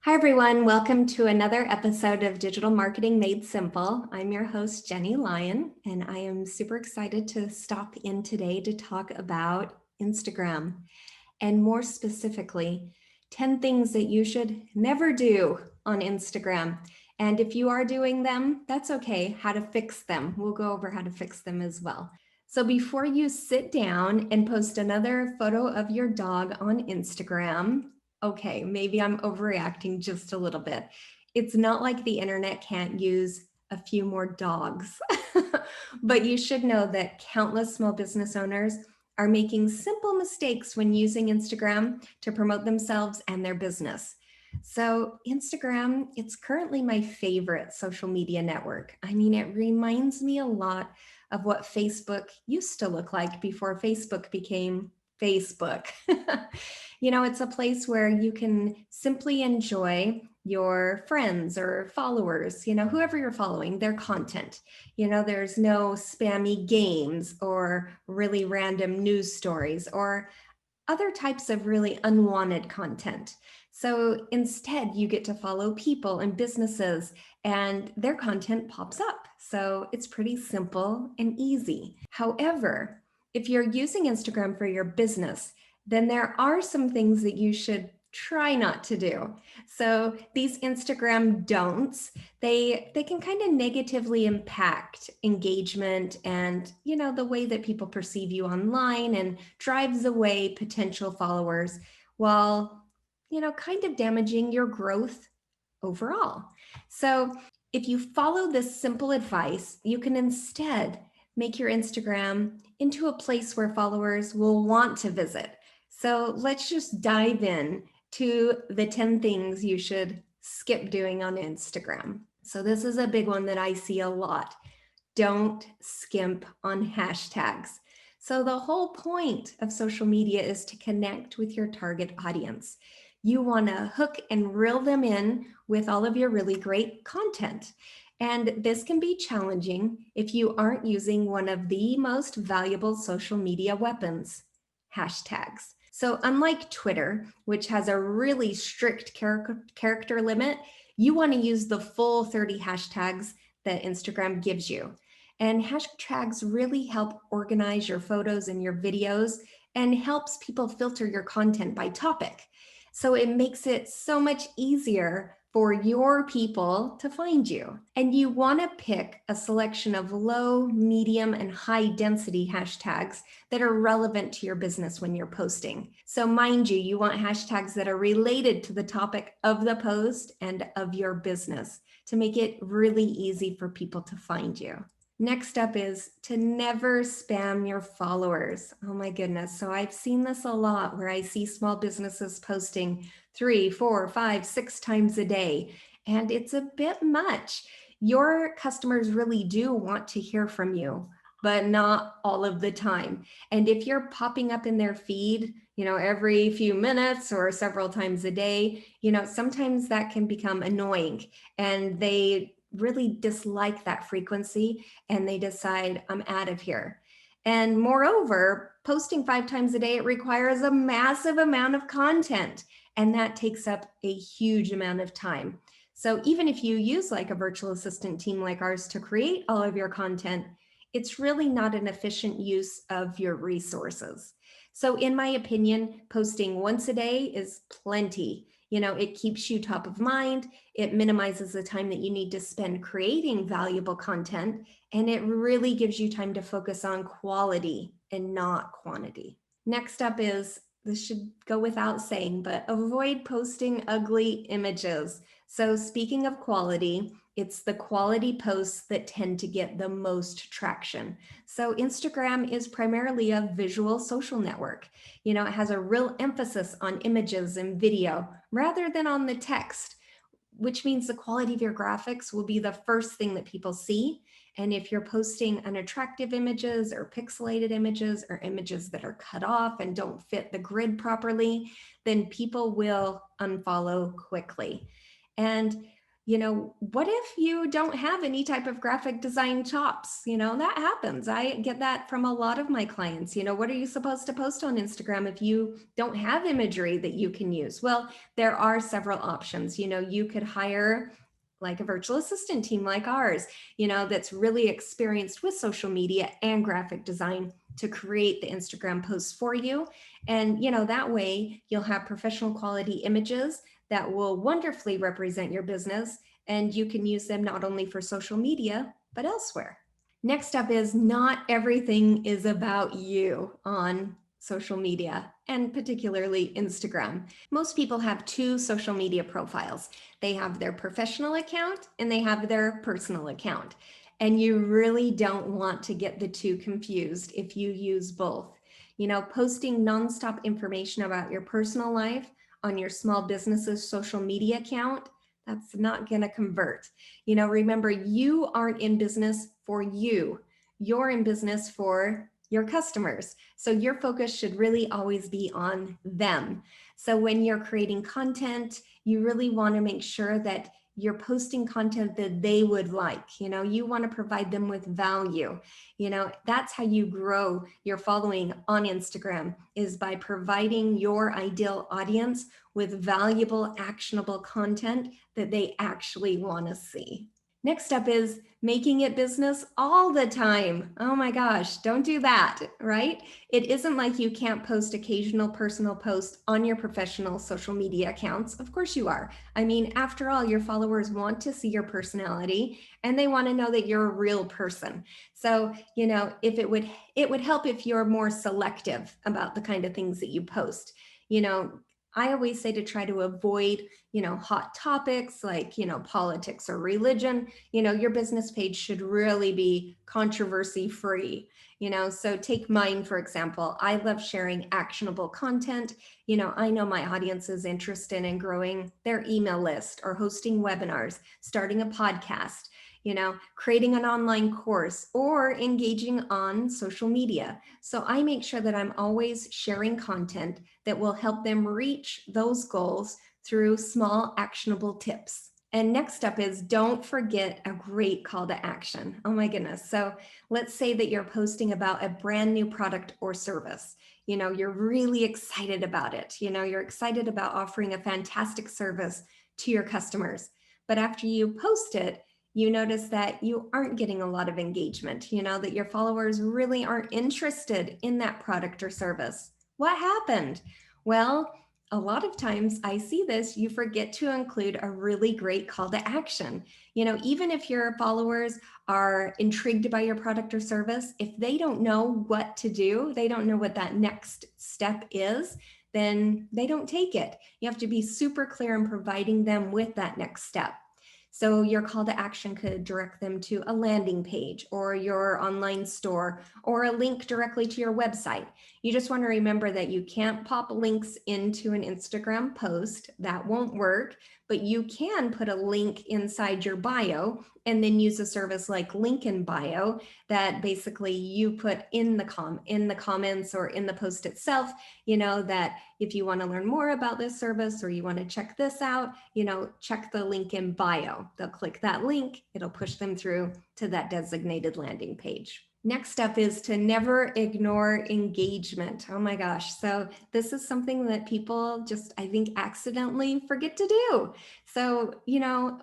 Hi, everyone. Welcome to another episode of Digital Marketing Made Simple. I'm your host, Jennie Lyon, and I am super excited to stop in today to talk about Instagram, and more specifically, 10 things that you should never do on Instagram. And if you are doing them, that's okay. How to fix them. We'll go over how to fix them as well. So before you sit down and post another photo of your dog on Instagram, okay, maybe I'm overreacting just a little bit. It's not like the internet can't use a few more dogs, but you should know that countless small business owners are making simple mistakes when using Instagram to promote themselves and their business. So Instagram, it's currently my favorite social media network. I mean, it reminds me a lot of what Facebook used to look like before Facebook became Facebook. It's a place where you can simply enjoy your friends or followers, whoever you're following, their content. There's no spammy games or really random news stories or other types of really unwanted content. So instead, you get to follow people and businesses, and their content pops up. So it's pretty simple and easy. However, if you're using Instagram for your business, then there are some things that you should try not to do. So these Instagram don'ts, they can kind of negatively impact engagement and the way that people perceive you online, and drives away potential followers while kind of damaging your growth overall. So if you follow this simple advice, you can instead make your Instagram into a place where followers will want to visit. So let's just dive in to the 10 things you should skip doing on Instagram. So this is a big one that I see a lot. Don't skimp on hashtags. So the whole point of social media is to connect with your target audience. You want to hook and reel them in with all of your really great content. And this can be challenging if you aren't using one of the most valuable social media weapons, hashtags. So unlike Twitter, which has a really strict character limit, you want to use the full 30 hashtags that Instagram gives you. And hashtags really help organize your photos and your videos and helps people filter your content by topic. So it makes it so much easier for your people to find you. And you want to pick a selection of low, medium, and high density hashtags that are relevant to your business when you're posting. So mind you, you want hashtags that are related to the topic of the post and of your business to make it really easy for people to find you. Next up is to never spam your followers. Oh my goodness. So I've seen this a lot where I see small businesses posting 3, 4, 5, 6 times a day, and it's a bit much. Your customers really do want to hear from you, but not all of the time. And if you're popping up in their feed, every few minutes or several times a day, sometimes that can become annoying, and they really dislike that frequency and they decide, I'm out of here. And moreover, posting 5 times a day, it requires a massive amount of content, and that takes up a huge amount of time. So even if you use like a virtual assistant team like ours to create all of your content, it's really not an efficient use of your resources. So in my opinion, posting once a day is plenty. It keeps you top of mind, it minimizes the time that you need to spend creating valuable content, and it really gives you time to focus on quality and not quantity. Next up is, this should go without saying, but avoid posting ugly images. So speaking of quality, it's the quality posts that tend to get the most traction. So Instagram is primarily a visual social network. It has a real emphasis on images and video rather than on the text, which means the quality of your graphics will be the first thing that people see. And if you're posting unattractive images or pixelated images or images that are cut off and don't fit the grid properly, then people will unfollow quickly. And What if you don't have any type of graphic design chops? That happens. I get that from a lot of my clients. What are you supposed to post on Instagram if you don't have imagery that you can use? Well, there are several options. You could hire like a virtual assistant team like ours, that's really experienced with social media and graphic design to create the Instagram posts for you. And, that way you'll have professional quality images that will wonderfully represent your business, and you can use them not only for social media, but elsewhere. Next up is not everything is about you on social media, and particularly Instagram. Most people have two social media profiles. They have their professional account and they have their personal account. And you really don't want to get the two confused if you use both. Posting nonstop information about your personal life on your small business's social media account, that's not going to convert. Remember, you aren't in business for you. You're in business for your customers. So your focus should really always be on them. So when you're creating content, you really want to make sure that you're posting content that they would like. You want to provide them with value. That's how you grow your following on Instagram, is by providing your ideal audience with valuable, actionable content that they actually want to see. Next up is making it business all the time. Oh my gosh, don't do that, right? It isn't like you can't post occasional personal posts on your professional social media accounts. Of course you are. I mean, after all, your followers want to see your personality and they want to know that you're a real person. So, if it would help if you're more selective about the kind of things that you post. I always say to try to avoid, hot topics like, politics or religion. Your business page should really be controversy free. So take mine, for example. I love sharing actionable content. I know my audience is interested in growing their email list or hosting webinars, starting a podcast, creating an online course, or engaging on social media. So I make sure that I'm always sharing content that will help them reach those goals through small actionable tips. And next up is, don't forget a great call to action. Oh my goodness. So let's say that you're posting about a brand new product or service. You're really excited about it. You're excited about offering a fantastic service to your customers. But after you post it, you notice that you aren't getting a lot of engagement, that your followers really aren't interested in that product or service. What happened? Well, a lot of times I see this, you forget to include a really great call to action. Even if your followers are intrigued by your product or service, if they don't know what to do, they don't know what that next step is, then they don't take it. You have to be super clear in providing them with that next step. So your call to action could direct them to a landing page or your online store or a link directly to your website. You just want to remember that you can't pop links into an Instagram post. That won't work, but you can put a link inside your bio and then use a service like Link in Bio that basically you put in the comments or in the post itself, that if you want to learn more about this service or you want to check this out, check the link in bio. They'll click that link, it'll push them through to that designated landing page. Next up is to never ignore engagement. Oh my gosh. So this is something that people just, I think, accidentally forget to do. So,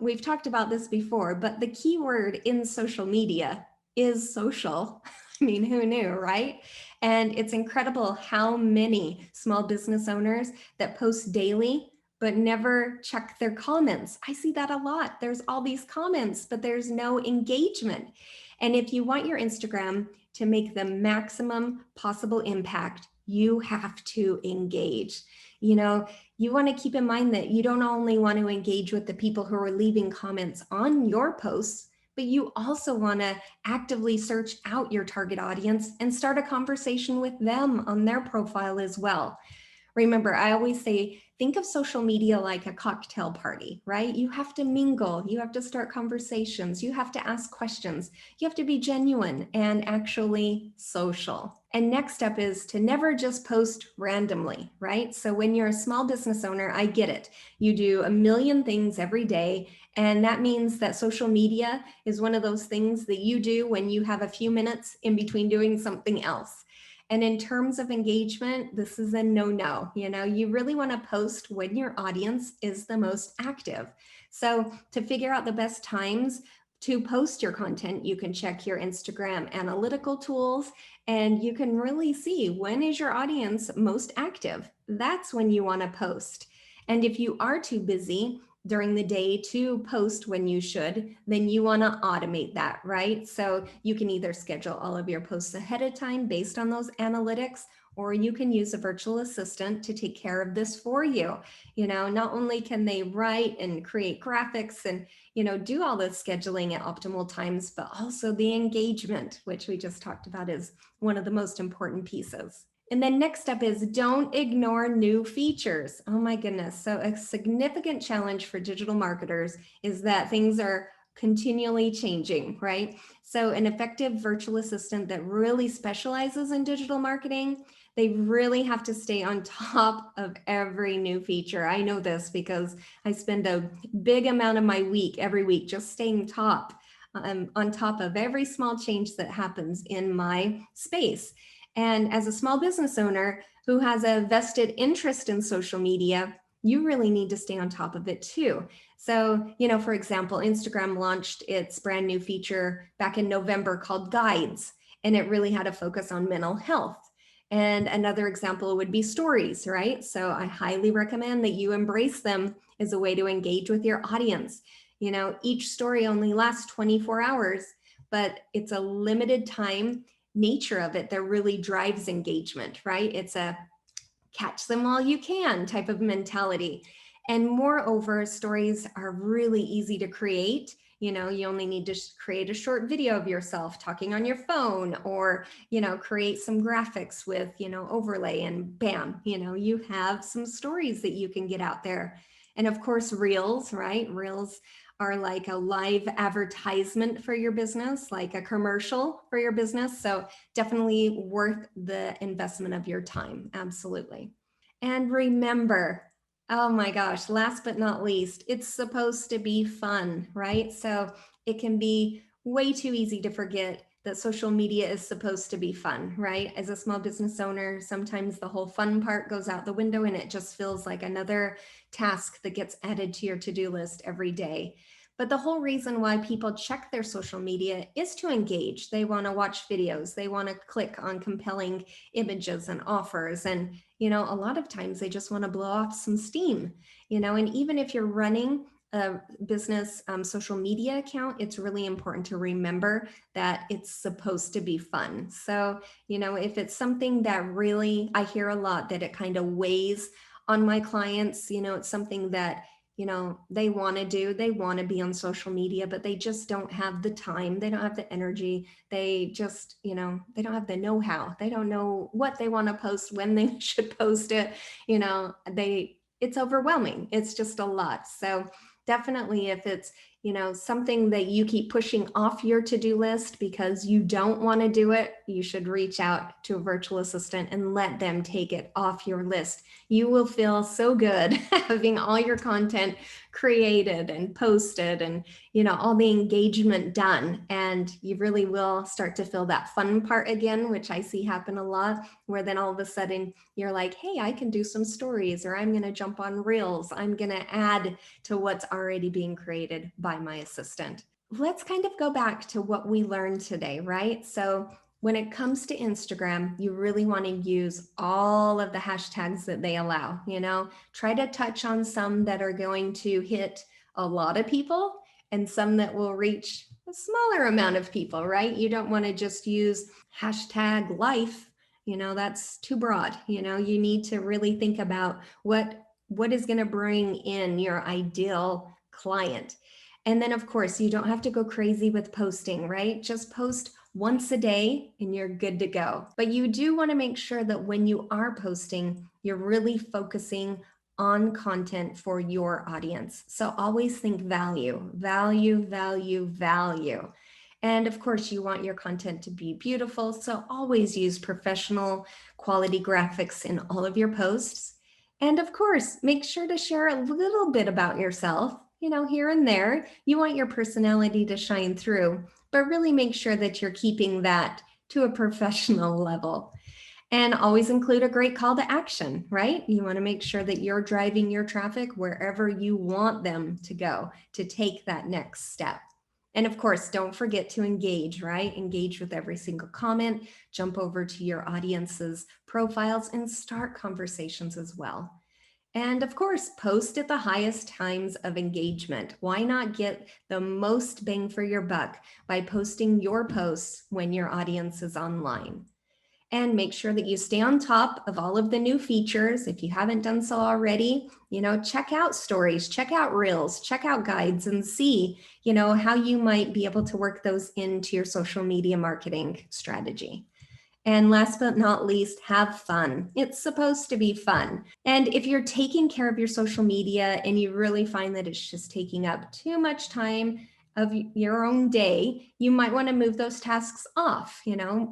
we've talked about this before, but the key word in social media is social. I mean, who knew, right? And it's incredible how many small business owners that post daily but never check their comments. I see that a lot. There's all these comments, but there's no engagement. And if you want your Instagram to make the maximum possible impact, you have to engage. You want to keep in mind that you don't only want to engage with the people who are leaving comments on your posts, but you also want to actively search out your target audience and start a conversation with them on their profile as well. Remember, I always say Think of social media like a cocktail party, right? You have to mingle, you have to start conversations, you have to ask questions, you have to be genuine and actually social. And next up is to never just post randomly, right? So when you're a small business owner, I get it. You do a million things every day. And that means that social media is one of those things that you do when you have a few minutes in between doing something else. And in terms of engagement, this is a no-no. You really want to post when your audience is the most active. So to figure out the best times to post your content, you can check your Instagram analytical tools and you can really see when is your audience most active. That's when you want to post. And if you are too busy during the day to post when you should, then you want to automate that, right? So you can either schedule all of your posts ahead of time based on those analytics, or you can use a virtual assistant to take care of this for you. Not only can they write and create graphics and, do all the scheduling at optimal times, but also the engagement, which we just talked about, is one of the most important pieces. And then next up is don't ignore new features. Oh my goodness. So a significant challenge for digital marketers is that things are continually changing, right? So an effective virtual assistant that really specializes in digital marketing, they really have to stay on top of every new feature. I know this because I spend a big amount of my week every week just staying on top of every small change that happens in my space. And as a small business owner who has a vested interest in social media, you really need to stay on top of it too. So, for example, Instagram launched its brand new feature back in November called Guides, and it really had a focus on mental health. And another example would be stories, right? So I highly recommend that you embrace them as a way to engage with your audience. Each story only lasts 24 hours, but it's a limited time nature of it that really drives engagement, right? It's a catch them while you can type of mentality. And moreover, stories are really easy to create. You only need to create a short video of yourself talking on your phone, or, create some graphics with, overlay, and bam, you have some stories that you can get out there. And of course, reels, right? Reels are like a live advertisement for your business, like a commercial for your business. So definitely worth the investment of your time. Absolutely. And remember, oh my gosh, last but not least, it's supposed to be fun, right? So it can be way too easy to forget that social media is supposed to be fun, right? As a small business owner, sometimes the whole fun part goes out the window and it just feels like another task that gets added to your to-do list every day. But the whole reason why people check their social media is to engage. They want to watch videos. They want to click on compelling images and offers. And, a lot of times they just want to blow off some steam, and even if you're running a business social media account, it's really important to remember that it's supposed to be fun. So, if it's something that really, I hear a lot that it kind of weighs on my clients, it's something that they want to do, they want to be on social media, but they just don't have the time, they don't have the energy, they just, they don't have the know-how, they don't know what they want to post, when they should post it, it's overwhelming, it's just a lot. So definitely, if it's something that you keep pushing off your to-do list because you don't want to do it, you should reach out to a virtual assistant and let them take it off your list. You will feel so good having all your content created and posted and all the engagement done, and you really will start to feel that fun part again, which I see happen a lot, where then all of a sudden you're like, hey, I can do some stories, or I'm going to jump on reels, I'm going to add to what's already being created by my assistant. Let's kind of go back to what we learned today, right? So when it comes to Instagram, you really want to use all of the hashtags that they allow. Try to touch on some that are going to hit a lot of people and some that will reach a smaller amount of people, right? You don't want to just use hashtag life. That's too broad. You need to really think about what is going to bring in your ideal client. And then, of course, you don't have to go crazy with posting, right? Just post once a day and you're good to go. But you do want to make sure that when you are posting, you're really focusing on content for your audience. So always think value, value, value, value. And of course, you want your content to be beautiful. So always use professional quality graphics in all of your posts. And of course, make sure to share a little bit about yourself, here and there. You want your personality to shine through, but really make sure that you're keeping that to a professional level. And always include a great call to action, right? You want to make sure that you're driving your traffic wherever you want them to go to take that next step. And of course, don't forget to engage, right? Engage with every single comment, jump over to your audience's profiles and start conversations as well. And of course, post at the highest times of engagement. Why not get the most bang for your buck by posting your posts when your audience is online? And make sure that you stay on top of all of the new features. If you haven't done so already, check out stories, check out reels, check out guides and see, how you might be able to work those into your social media marketing strategy. And last but not least, have fun. It's supposed to be fun. And if you're taking care of your social media and you really find that it's just taking up too much time of your own day, you might want to move those tasks off,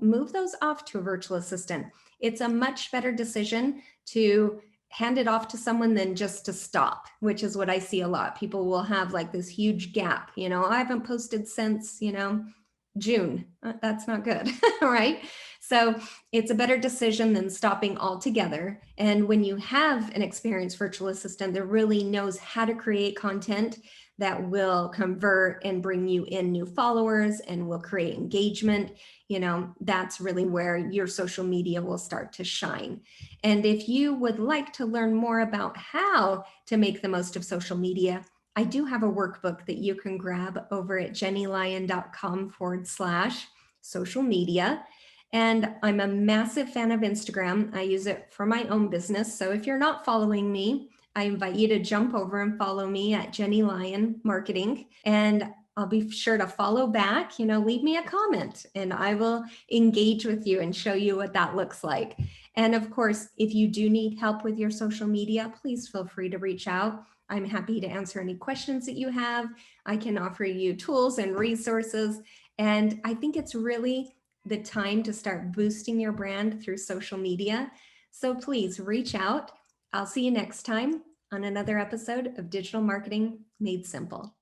move those off to a virtual assistant. It's a much better decision to hand it off to someone than just to stop, which is what I see a lot. People will have like this huge gap, I haven't posted since, June. That's not good, right? So it's a better decision than stopping altogether. And when you have an experienced virtual assistant that really knows how to create content that will convert and bring you in new followers and will create engagement, that's really where your social media will start to shine. And if you would like to learn more about how to make the most of social media, I do have a workbook that you can grab over at jennylyon.com/social media. And I'm a massive fan of Instagram. I use it for my own business. So if you're not following me, I invite you to jump over and follow me at Jennie Lyon Marketing. And I'll be sure to follow back, leave me a comment and I will engage with you and show you what that looks like. And of course, if you do need help with your social media, please feel free to reach out. I'm happy to answer any questions that you have. I can offer you tools and resources. And I think it's really the time to start boosting your brand through social media. So please reach out. I'll see you next time on another episode of Digital Marketing Made Simple.